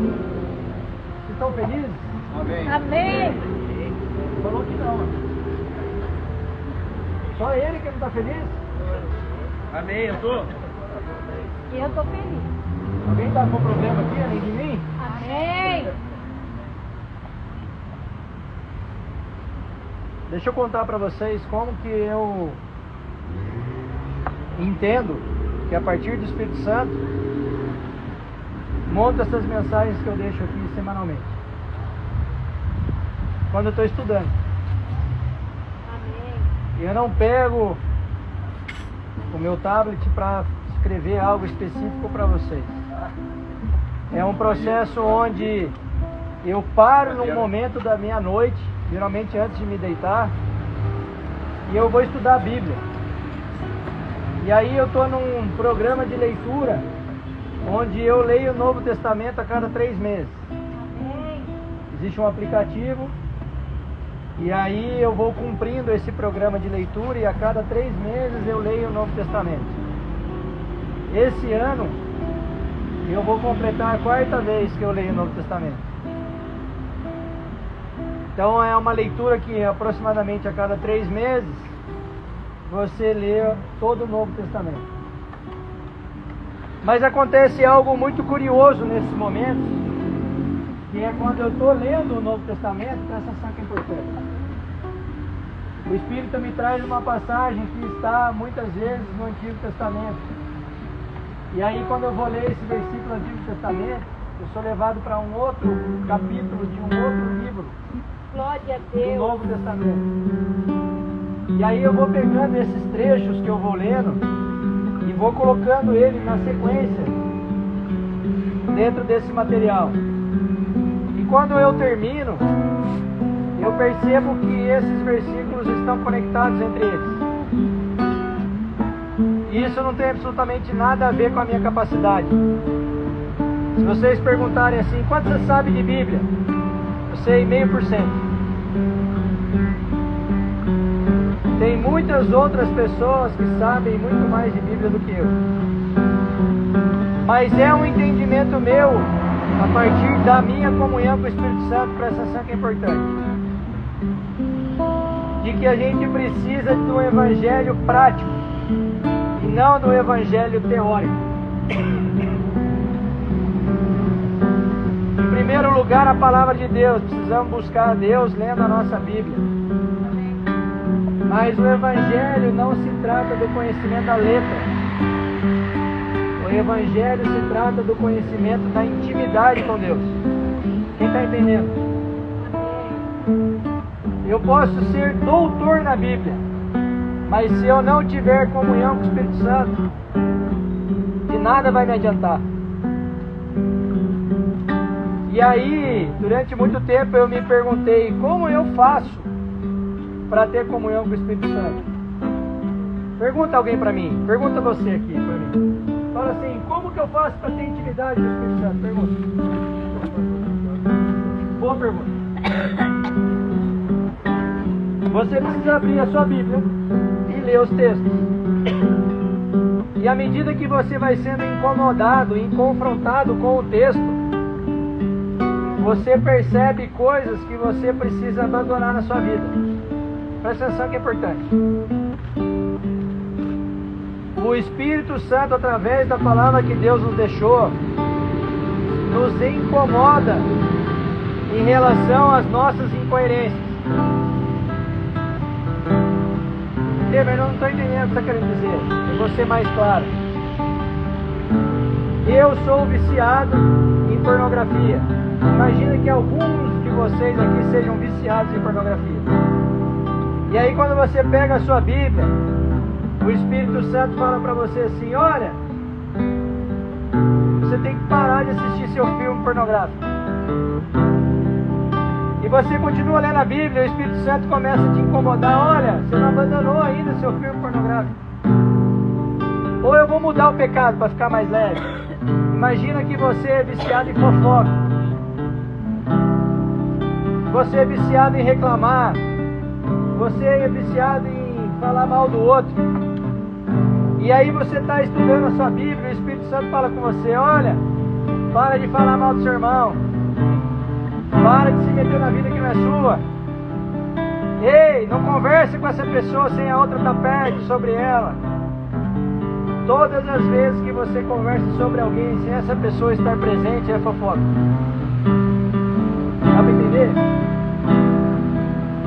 Vocês estão felizes? Amém. Amém. Falou que não. Só ele que não está feliz? Amém, eu tô. Eu tô feliz. Alguém está com problema aqui, além de mim? Amém. Deixa eu contar para vocês como que eu entendo que a partir do Espírito Santo monto essas mensagens que eu deixo aqui semanalmente. Quando eu estou estudando. Amém. Eu não pego o meu tablet para escrever algo específico para vocês. É um processo onde eu paro num momento da minha noite, geralmente antes de me deitar, e eu vou estudar a Bíblia. E aí eu estou num programa de leitura onde eu leio o Novo Testamento a cada 3 meses. Amém. Existe um aplicativo e aí eu vou cumprindo esse programa de leitura e a cada 3 meses eu leio o Novo Testamento. Esse ano eu vou completar a 4ª vez que eu leio o Novo Testamento. Então é uma leitura que aproximadamente a cada 3 meses você lê todo o Novo Testamento. Mas acontece algo muito curioso nesses momentos, que é quando eu estou lendo o Novo Testamento, presta atenção que é importante. O Espírito me traz uma passagem que está muitas vezes no Antigo Testamento. E aí quando eu vou ler esse versículo do Antigo Testamento, eu sou levado para um outro capítulo de um outro livro Glória a do Deus. Novo Testamento. E aí eu vou pegando esses trechos que eu vou lendo e vou colocando ele na sequência dentro desse material. E quando eu termino, eu percebo que esses versículos estão conectados entre eles. E isso não tem absolutamente nada a ver com a minha capacidade. Se vocês perguntarem assim, quanto você sabe de Bíblia? Eu sei 0,5%. Tem muitas outras pessoas que sabem muito mais de Bíblia do que eu. Mas é um entendimento meu, a partir da minha comunhão com o Espírito Santo, presta atenção que é importante, de que a gente precisa de um evangelho prático e não do evangelho teórico. Em primeiro lugar, a palavra de Deus. Precisamos buscar a Deus lendo a nossa Bíblia. Mas o evangelho não se trata do conhecimento da letra. O evangelho se trata do conhecimento da intimidade com Deus. Quem está entendendo? Eu posso ser doutor na Bíblia, mas se eu não tiver comunhão com o Espírito Santo, de nada vai me adiantar. E aí, durante muito tempo eu me perguntei, como eu faço para ter comunhão com o Espírito Santo? Pergunta alguém para mim, pergunta você aqui para mim. Fala assim, como que eu faço para ter intimidade com o Espírito Santo? Pergunta. Boa pergunta. Você precisa abrir a sua Bíblia e ler os textos. E à medida que você vai sendo incomodado e confrontado com o texto, você percebe coisas que você precisa abandonar na sua vida. Presta atenção que é importante. O Espírito Santo, através da palavra que Deus nos deixou, nos incomoda em relação às nossas incoerências. Mas eu não estou entendendo o que você está querendo dizer. Eu vou ser mais claro. Eu sou viciado em pornografia. Imagina que alguns de vocês aqui sejam viciados em pornografia. E aí quando você pega a sua Bíblia, o Espírito Santo fala para você assim, olha, você tem que parar de assistir seu filme pornográfico. E você continua lendo a Bíblia, o Espírito Santo começa a te incomodar, olha, você não abandonou ainda seu filme pornográfico. Ou eu vou mudar o pecado para ficar mais leve. Imagina que você é viciado em fofoca. Você é viciado em reclamar. Você é viciado em falar mal do outro. E aí você está estudando a sua Bíblia, o Espírito Santo fala com você, olha, Para de falar mal do seu irmão. Para de se meter na vida que não é sua. Ei, não converse com essa pessoa sem a outra estar perto sobre ela. Todas as vezes que você conversa sobre alguém sem essa pessoa estar presente, é fofoca. Dá para entender?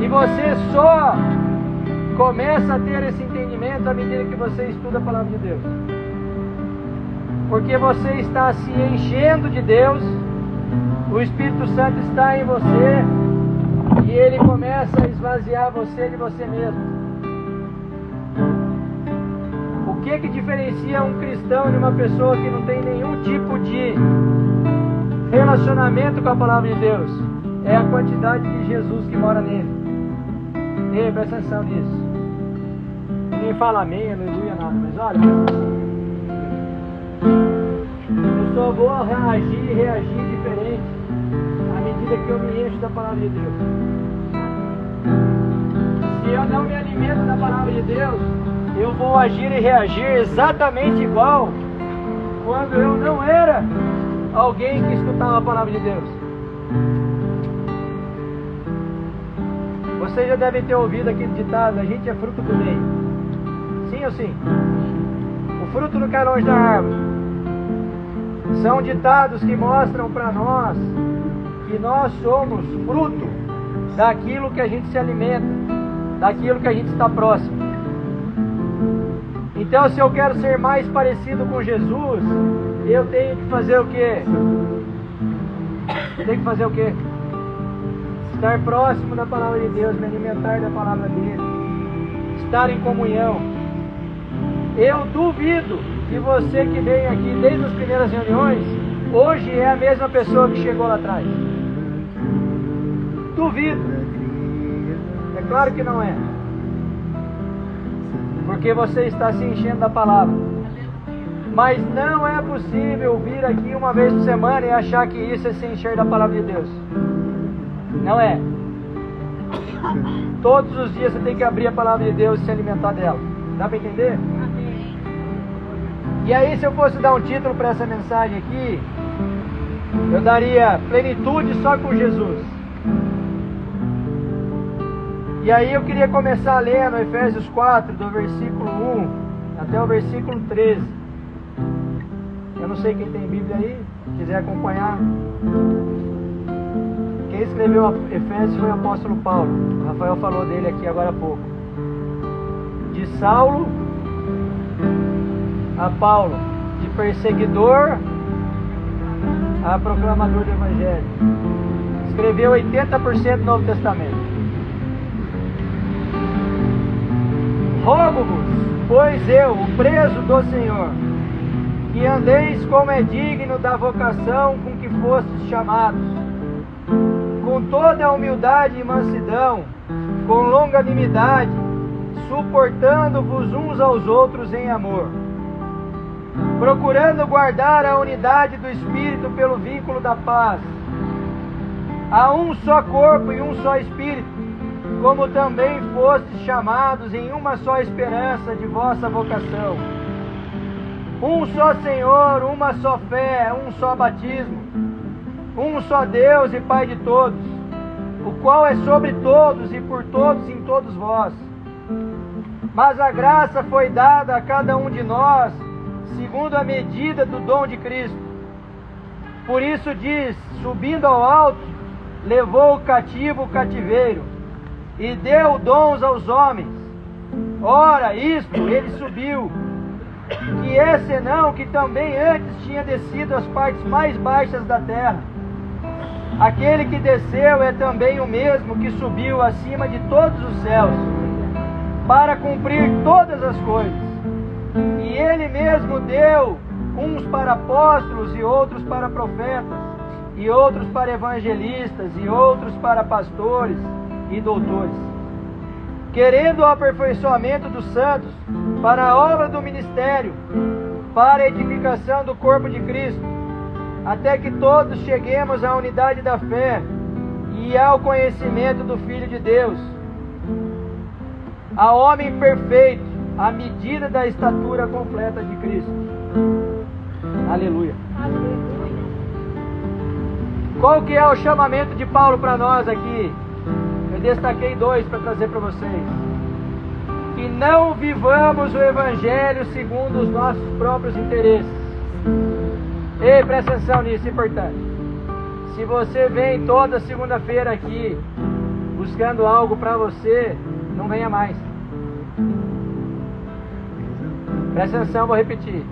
E você só começa a ter esse entendimento à medida que você estuda a palavra de Deus. Porque você está se enchendo de Deus, o Espírito Santo está em você e ele começa a esvaziar você de você mesmo. O que diferencia um cristão de uma pessoa que não tem nenhum tipo de relacionamento com a palavra de Deus? É a quantidade de Jesus que mora nele. Ei, presta atenção nisso. Ninguém fala amém, aleluia, nada, mas olha, eu só vou reagir e reagir diferente à medida que eu me encho da palavra de Deus. Se eu não me alimento da palavra de Deus, eu vou agir e reagir exatamente igual quando eu não era alguém que escutava a palavra de Deus. Vocês já devem ter ouvido aquele ditado: a gente é fruto do meio. Sim ou sim? O fruto não cai longe da árvore. São ditados que mostram para nós que nós somos fruto daquilo que a gente se alimenta, daquilo que a gente está próximo. Então, se eu quero ser mais parecido com Jesus, eu tenho que fazer o quê? Eu tenho que fazer o quê? Estar próximo da palavra de Deus, me alimentar da palavra dele, estar em comunhão. Eu duvido que você que vem aqui desde as primeiras reuniões, hoje é a mesma pessoa que chegou lá atrás. Duvido. É claro que não é. Porque você está se enchendo da palavra. Mas não é possível vir aqui uma vez por semana e achar que isso é se encher da palavra de Deus. Não é. Todos os dias você tem que abrir a palavra de Deus e se alimentar dela. Dá para entender? E aí, se eu fosse dar um título para essa mensagem aqui, eu daria plenitude só com Jesus. E aí eu queria começar lendo Efésios 4, do versículo 1 até o versículo 13. Eu não sei quem tem Bíblia aí, se quiser acompanhar. Quem escreveu Efésios foi o apóstolo Paulo. O Rafael falou dele aqui agora há pouco. De Saulo a Paulo, de perseguidor a proclamador do Evangelho. Escreveu 80% do Novo Testamento. Rogo-vos, pois eu, o preso do Senhor, que andeis como é digno da vocação com que fostes chamados, com toda a humildade e mansidão, com longanimidade, suportando-vos uns aos outros em amor, procurando guardar a unidade do Espírito pelo vínculo da paz. Há um só corpo e um só Espírito, como também fostes chamados em uma só esperança de vossa vocação. Um só Senhor, uma só fé, um só batismo, um só Deus e Pai de todos, o qual é sobre todos e por todos em todos vós. Mas a graça foi dada a cada um de nós, segundo a medida do dom de Cristo. Por isso diz, subindo ao alto, levou o cativo o cativeiro, e deu dons aos homens. Ora, isto ele subiu, que é senão que também antes tinha descido às partes mais baixas da terra. Aquele que desceu é também o mesmo que subiu acima de todos os céus, para cumprir todas as coisas. E ele mesmo deu uns para apóstolos, e outros para profetas, e outros para evangelistas, e outros para pastores e doutores, querendo o aperfeiçoamento dos santos para a obra do ministério, para a edificação do corpo de Cristo, até que todos cheguemos à unidade da fé e ao conhecimento do Filho de Deus, a homem perfeito, à medida da estatura completa de Cristo. Aleluia. Aleluia. Qual que é o chamamento de Paulo para nós aqui? Eu destaquei 2 para trazer para vocês. Que não vivamos o Evangelho segundo os nossos próprios interesses. Ei, presta atenção nisso, é importante. Se você vem toda segunda-feira aqui buscando algo para você, não venha mais. Presta atenção, vou repetir.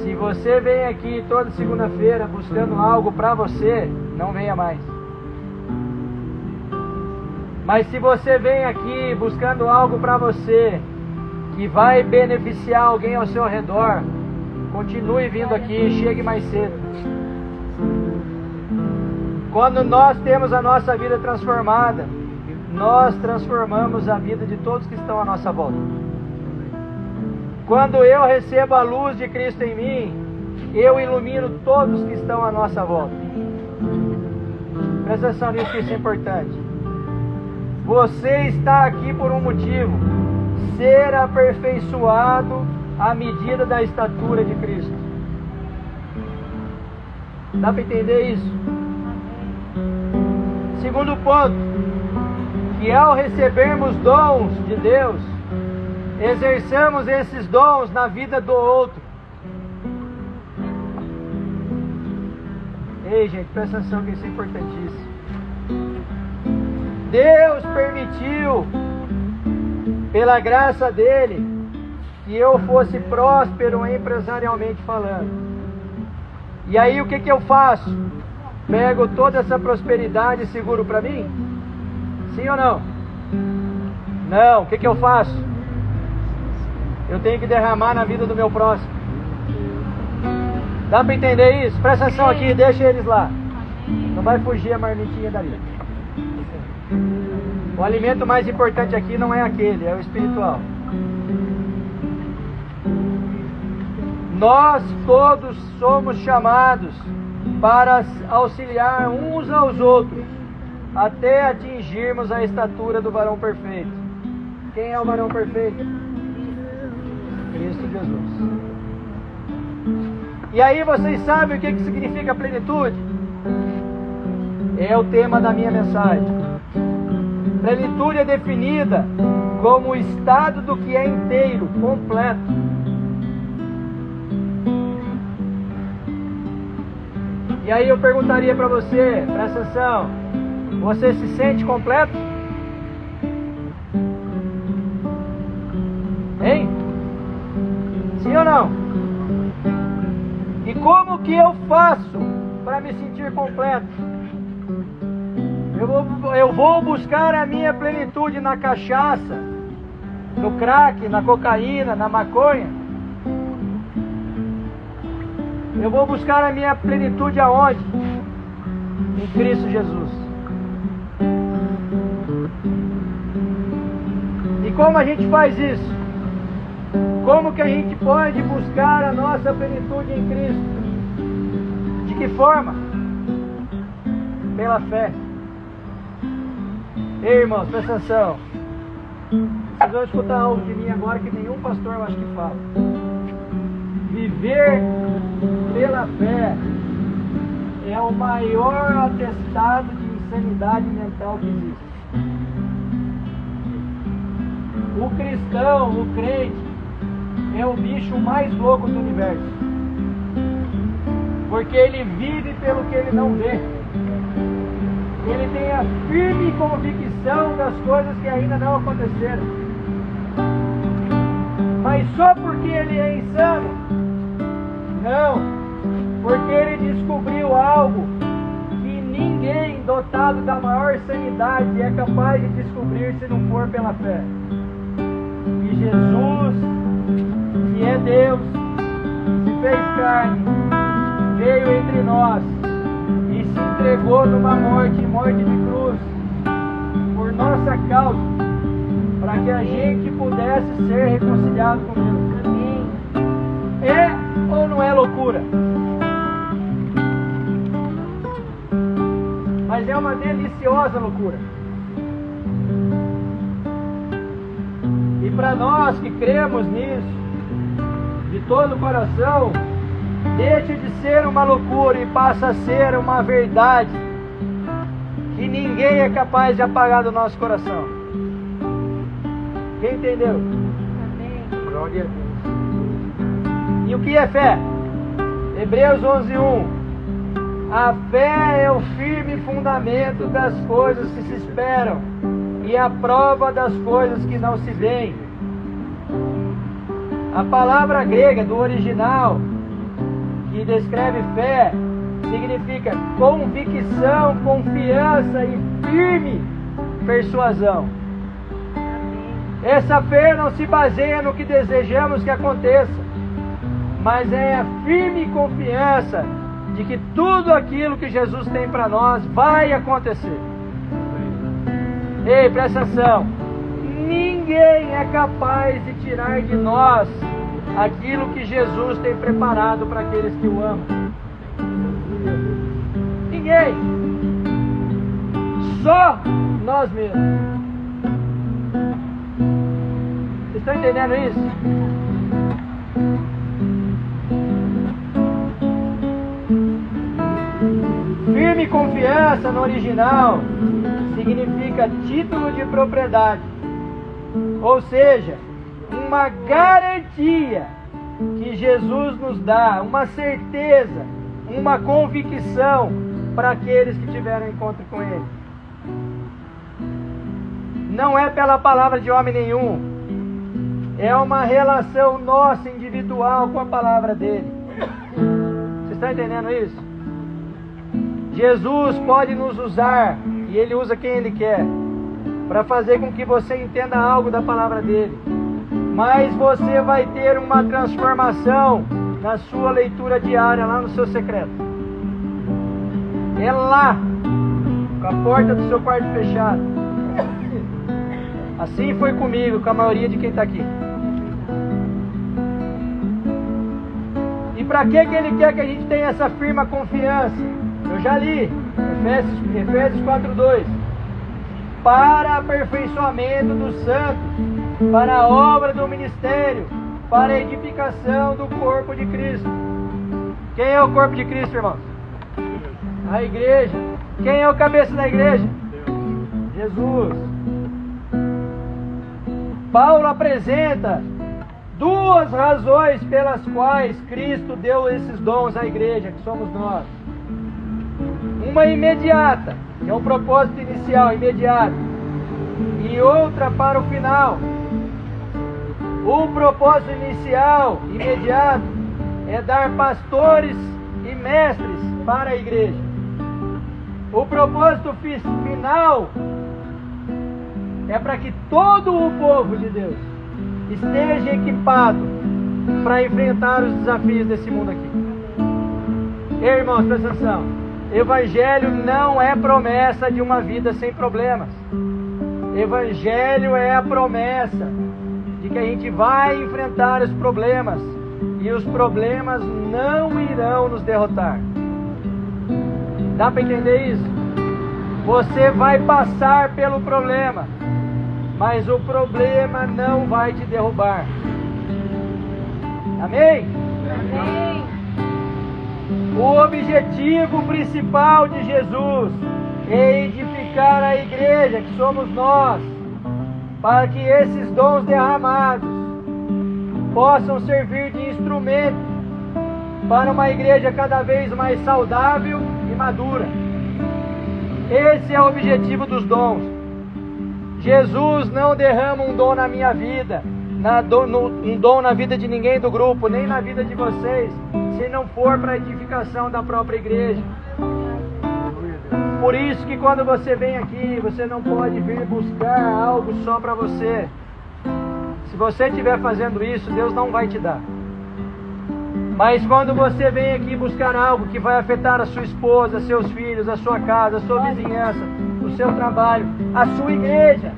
Se você vem aqui toda segunda-feira buscando algo para você, não venha mais. Mas se você vem aqui buscando algo para você que vai beneficiar alguém ao seu redor, continue vindo aqui e chegue mais cedo. Quando nós temos a nossa vida transformada, nós transformamos a vida de todos que estão à nossa volta. Quando eu recebo a luz de Cristo em mim, eu ilumino todos que estão à nossa volta. Presta atenção nisso, que isso é importante. Você está aqui por um motivo: ser aperfeiçoado à medida da estatura de Cristo. Dá para entender isso? Segundo ponto, que ao recebermos dons de Deus, exerçamos esses dons na vida do outro. Ei, gente, presta atenção que isso é importantíssimo. Deus permitiu, pela graça dele, que eu fosse próspero empresarialmente falando. E aí o que eu faço? Pego toda essa prosperidade e seguro para mim? Sim ou não? Não, o que eu faço? Eu tenho que derramar na vida do meu próximo. Dá para entender isso? Presta atenção aqui, deixa eles lá. Não vai fugir a marmitinha dali. O alimento mais importante aqui não é aquele, é o espiritual. Nós todos somos chamados para auxiliar uns aos outros, até atingirmos a estatura do varão perfeito. Quem é o varão perfeito? Cristo Jesus. E aí vocês sabem o que significa plenitude? É o tema da minha mensagem. Plenitude é definida como o estado do que é inteiro, completo. E aí eu perguntaria para você, presta atenção, você se sente completo? Hein? Sim ou não? E como que eu faço para me sentir completo? Eu vou buscar a minha plenitude na cachaça, no crack, na cocaína, na maconha? Eu vou buscar a minha plenitude aonde? Em Cristo Jesus. E como a gente faz isso? Como que a gente pode buscar a nossa plenitude em Cristo? De que forma? Pela fé. Ei, irmãos, presta atenção. Vocês vão escutar algo de mim agora que nenhum pastor eu acho que fala. Viver pela fé é o maior atestado de insanidade mental que existe. O cristão, o crente, é o bicho mais louco do universo. Porque ele vive pelo que ele não vê. Ele tem a firme convicção das coisas que ainda não aconteceram. Mas só porque ele é insano? Não, porque ele descobriu algo que ninguém dotado da maior sanidade é capaz de descobrir se não for pela fé. Que Jesus, que é Deus, se fez carne, veio entre nós e se entregou numa morte de cruz, por nossa causa, para que a gente pudesse ser reconciliado com Deus. Amém. É ou não é loucura? Mas é uma deliciosa loucura. E para nós que cremos nisso, de todo o coração, deixa de ser uma loucura e passa a ser uma verdade que ninguém é capaz de apagar do nosso coração. Quem entendeu? Amém. Glória a Deus. E o que é fé? Hebreus 11:1. A fé é o firme fundamento das coisas que se esperam e a prova das coisas que não se veem. A palavra grega do original, que descreve fé, significa convicção, confiança e firme persuasão. Essa fé não se baseia no que desejamos que aconteça, mas é a firme confiança de que tudo aquilo que Jesus tem para nós vai acontecer. Ei, presta atenção. Ninguém é capaz de tirar de nós aquilo que Jesus tem preparado para aqueles que o amam. Ninguém. Só nós mesmos. Vocês estão entendendo isso? Firme confiança no original significa título de propriedade, ou seja, uma garantia que Jesus nos dá, uma certeza, uma convicção para aqueles que tiveram encontro com Ele. Não é pela palavra de homem nenhum, é uma relação nossa individual com a palavra dele. Vocês estão entendendo isso? Jesus pode nos usar, e Ele usa quem Ele quer, para fazer com que você entenda algo da palavra dele. Mas você vai ter uma transformação na sua leitura diária, lá no seu secreto. É lá, com a porta do seu quarto fechada. Assim foi comigo, com a maioria de quem está aqui. E para que Ele quer que a gente tenha essa firme confiança? Eu já li, Efésios 4:2. Para aperfeiçoamento dos santos, para a obra do ministério, para a edificação do corpo de Cristo. Quem é o corpo de Cristo, irmãos? A igreja. Quem é o cabeça da igreja? Jesus. Paulo apresenta duas razões pelas quais Cristo deu esses dons à igreja, que somos nós. Uma imediata, que é um propósito inicial, imediato, e outra para o final. O propósito inicial, imediato, é dar pastores e mestres para a igreja. O propósito final é para que todo o povo de Deus esteja equipado para enfrentar os desafios desse mundo aqui. Ei, irmãos, presta atenção. Evangelho não é promessa de uma vida sem problemas. Evangelho é a promessa de que a gente vai enfrentar os problemas e os problemas não irão nos derrotar. Dá para entender isso? Você vai passar pelo problema, mas o problema não vai te derrubar. Amém? Amém. O objetivo principal de Jesus é edificar a igreja, que somos nós, para que esses dons derramados possam servir de instrumento para uma igreja cada vez mais saudável e madura. Esse é o objetivo dos dons. Jesus não derrama um dom na minha vida, um dom na vida de ninguém do grupo, nem na vida de vocês, se não for para a edificação da própria igreja. Por isso que quando você vem aqui, você não pode vir buscar algo só para você. Se você estiver fazendo isso, Deus não vai te dar. Mas quando você vem aqui buscar algo que vai afetar a sua esposa, seus filhos, a sua casa, a sua vizinhança, o seu trabalho, a sua igreja,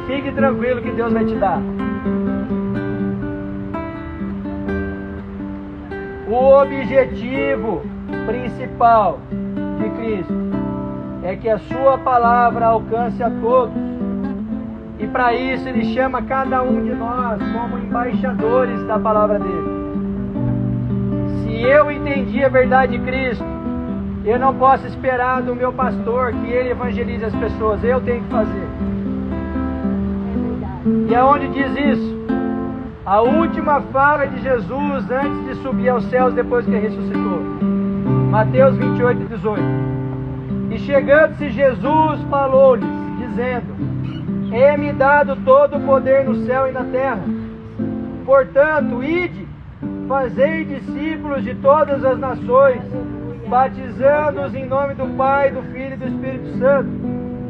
fique tranquilo que Deus vai te dar. O objetivo principal de Cristo é que a sua palavra alcance a todos. E para isso Ele chama cada um de nós como embaixadores da palavra dele. Se Se eu entendi a verdade de Cristo, eu não posso esperar do meu pastor que ele evangelize as pessoas. Eu tenho que fazer. E aonde diz isso? A última fala de Jesus antes de subir aos céus depois que ressuscitou. Mateus 28 e 18. E chegando-se Jesus falou-lhes, dizendo: é-me dado todo o poder no céu e na terra. Portanto, ide, fazei discípulos de todas as nações, batizando-os em nome do Pai, do Filho e do Espírito Santo,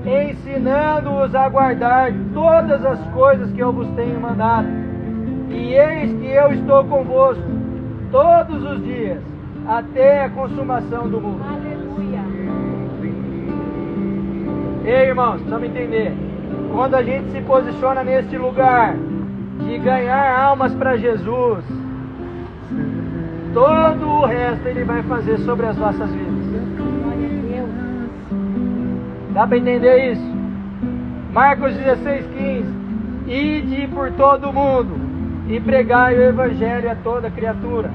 ensinando-os a guardar todas as coisas que eu vos tenho mandado. E eis que eu estou convosco todos os dias, até a consumação do mundo. Aleluia. Ei, irmãos, precisamos entender. Quando a gente se posiciona neste lugar de ganhar almas para Jesus, todo o resto Ele vai fazer sobre as nossas vidas. Glória a Deus. Dá para entender isso? Marcos 16:15. Ide por todo o mundo e pregai o Evangelho a toda criatura.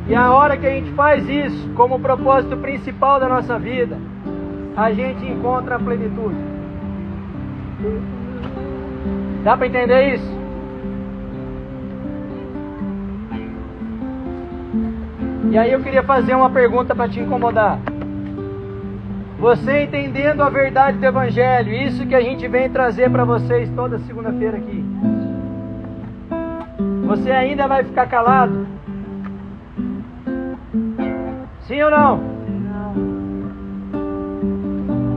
E a hora que a gente faz isso como propósito principal da nossa vida, a gente encontra a plenitude. Dá para entender isso? E aí eu queria fazer uma pergunta para te incomodar. Você entendendo a verdade do Evangelho, isso que a gente vem trazer para vocês toda segunda-feira aqui, você ainda vai ficar calado? Sim ou não?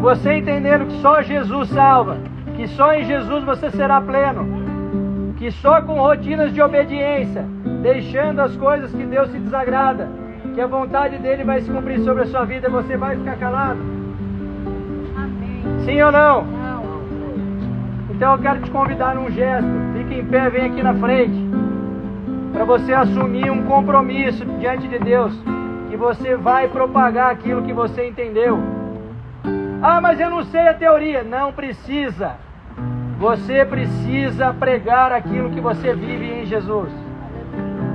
Você entendendo que só Jesus salva, que só em Jesus você será pleno, que só com rotinas de obediência, deixando as coisas que Deus se desagrada, que a vontade dele vai se cumprir sobre a sua vida, você vai ficar calado? Amém. Sim ou não? Não. Então eu quero te convidar num gesto. Fique em pé, vem aqui na frente, para você assumir um compromisso diante de Deus, que você vai propagar aquilo que você entendeu. Ah, mas eu não sei a teoria. Não precisa. Você precisa pregar aquilo que você vive em Jesus.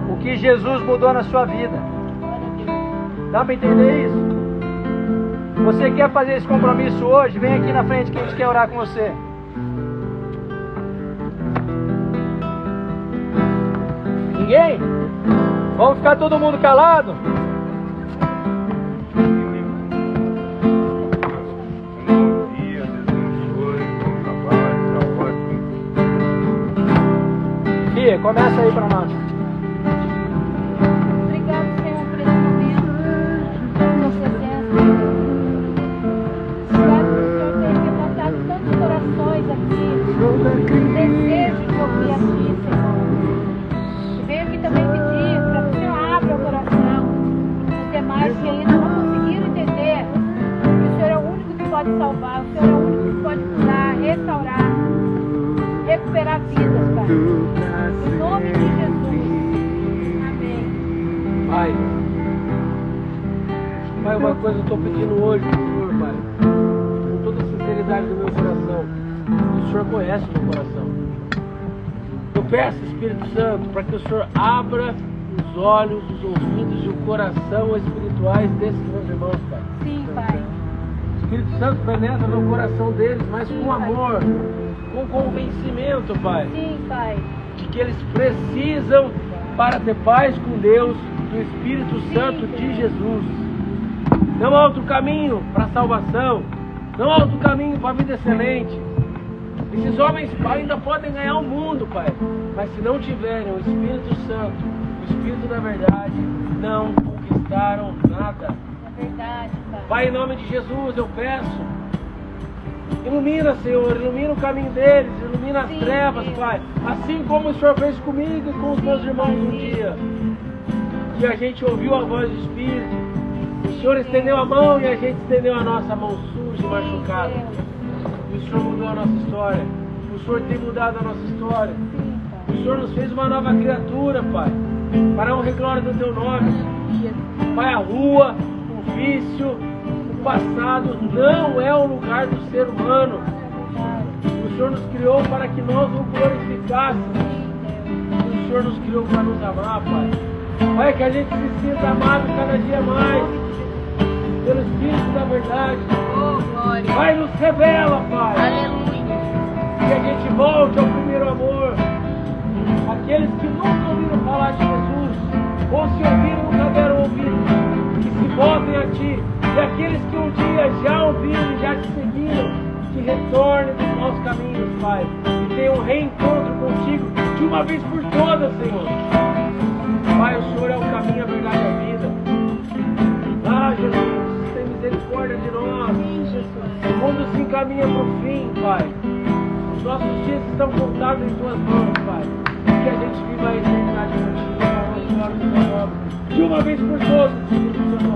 O que Jesus mudou na sua vida. Dá para entender isso? Você quer fazer esse compromisso hoje? Vem aqui na frente que a gente quer orar com você. Ninguém? Vamos ficar todo mundo calado? Fia, começa aí para nós. Obrigado, Senhor, por esse momento, pela sua presença. Obrigado por o Senhor ter levantado tantos corações aqui, desejo de ouvir a Ti, Senhor. E venho aqui também pedir para que o Senhor abra o coração dos demais que ainda não conseguiram entender que o Senhor é o único que pode salvar, o Senhor é o único que pode curar, restaurar, recuperar vidas, Pai. Em nome de Jesus. Amém. Pai, uma coisa eu estou pedindo hoje pro Senhor, Pai, com toda a sinceridade do meu coração, e o Senhor conhece o meu coração. Eu peço, Espírito Santo, para que o Senhor abra os olhos, os ouvidos e o coração espirituais desses meus irmãos, Pai. Sim, Pai. O Espírito Santo penetra no coração deles, mas com amor, com convencimento, Pai, Sim, Pai. de que eles precisam, para ter paz com Deus, do Espírito Santo de Jesus. Não há outro caminho para a salvação, não há outro caminho para a vida excelente. Esses homens ainda podem ganhar o mundo, Pai, mas se não tiverem o Espírito Santo, o Espírito da verdade, não conquistaram nada. É verdade, Pai. Pai, em nome de Jesus, eu peço, ilumina, Senhor, ilumina o caminho deles, ilumina as Sim, trevas, Deus. Pai, assim como o Senhor fez comigo e com os meus irmãos um dia, que a gente ouviu a voz do Espírito, o Senhor estendeu a mão e a gente estendeu a nossa mão suja e machucada, e o Senhor mudou a nossa história, o Senhor tem mudado a nossa história, o Senhor nos fez uma nova criatura, Pai, para a honra e glória do Teu nome. Pai, a rua, o vício, o passado não é o lugar do ser humano. O Senhor nos criou para que nós o glorificássemos. O Senhor nos criou para nos amar, Pai. Pai, que a gente se sinta amado cada dia mais pelo Espírito da verdade. Oh, glória. Pai, nos revela, Pai. Aleluia. Que a gente volte ao primeiro amor. Aqueles que nunca ouviram falar de Jesus, ou se ouviram, nunca deram ouvido, que se voltem a Ti. E aqueles que um dia já ouviram e já te seguiram, que retornem dos maus caminhos, Pai. E tenham um reencontro contigo de uma vez por todas, Senhor. Pai, o Senhor é o caminho, a verdade e a vida. Ah, Jesus, tem misericórdia de nós. O mundo se encaminha para o fim, Pai. Os nossos dias estão contados em Tuas mãos, Pai. Que a gente viva a eternidade contigo, de uma vez por todas,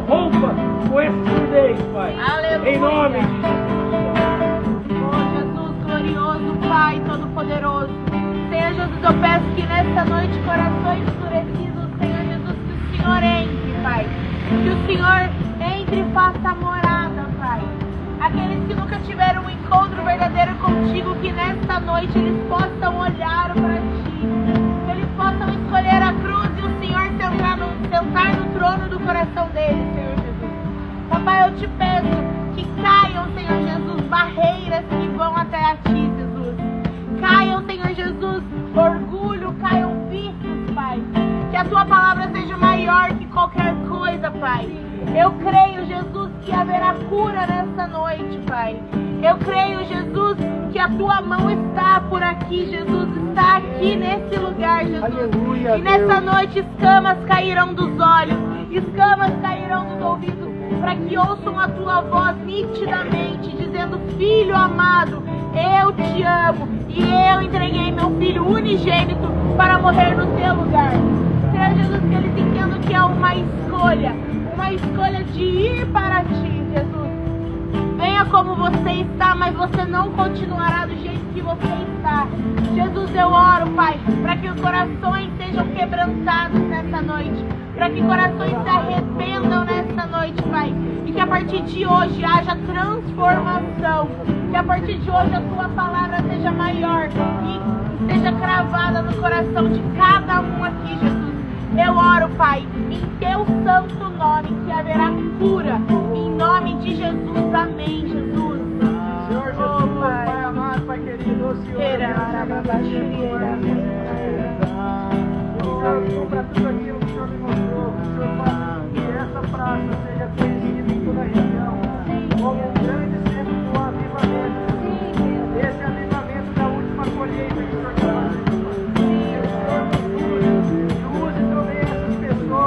rompa com essa timidez, Pai. Aleluia. Em nome de Jesus. Oh, Jesus glorioso, Pai Todo-Poderoso. Senhor Jesus, eu peço que nesta noite, corações endurecidos, Senhor Jesus, que o Senhor entre, Pai. Que o Senhor entre e faça morada, Pai. Aqueles que nunca tiveram um encontro verdadeiro contigo, que nesta noite eles possam olhar para Ti. Que eles possam escolher a cruz e o Senhor sentar no trono do coração deles, Senhor Jesus. Papai, eu te peço que caiam, Senhor Jesus, barreiras que vão até a Ti, Jesus. Caiam, Senhor Jesus, orgulho, caiam vícios, Pai. Que a Tua palavra seja maior que qualquer coisa, Pai. Eu creio, Jesus, que haverá cura nessa noite, Pai. Eu creio, Jesus, que a Tua mão está por aqui, Jesus, está aqui nesse lugar, Jesus. Aleluia, e nessa Deus. noite escamas cairão dos olhos, escamas cairão dos ouvidos, para que ouçam a Tua voz nitidamente, dizendo: Filho amado, eu te amo e eu entreguei meu Filho unigênito para morrer no Teu lugar. Senhor Jesus, que eles entendam que é uma escolha de ir para Ti, Jesus. Venha como você está, mas você não continuará do jeito que você está. Jesus, eu oro, Pai, para que os corações sejam quebrantados nessa noite, para que corações se arrependam nessa noite, Pai, e que a partir de hoje haja transformação, que a partir de hoje a Tua palavra seja maior e seja cravada no coração de cada um aqui, Jesus. Eu oro, Pai, em Teu santo nome, que haverá cura, em nome de Jesus. Amém, Jesus. Senhor Jesus, Pai amado, Pai querido, o Senhor cumpra tudo aquilo que o Senhor me mostrou, que o Senhor faça que essa praça seja conhecida em toda a região como um grande centro do avivamento. Esse avivamento da última colheita que o Senhor está fazendo.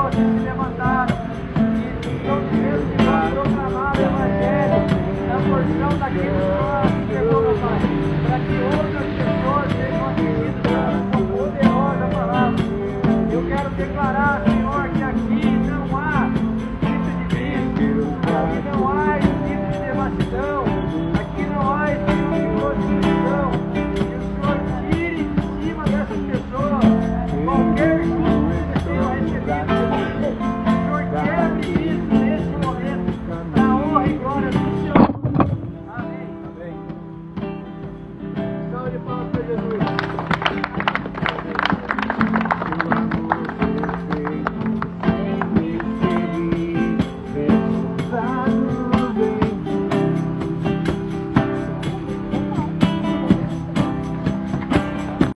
Que se levantaram e estão dizendo que vão proclamar o Evangelho na porção daqueles que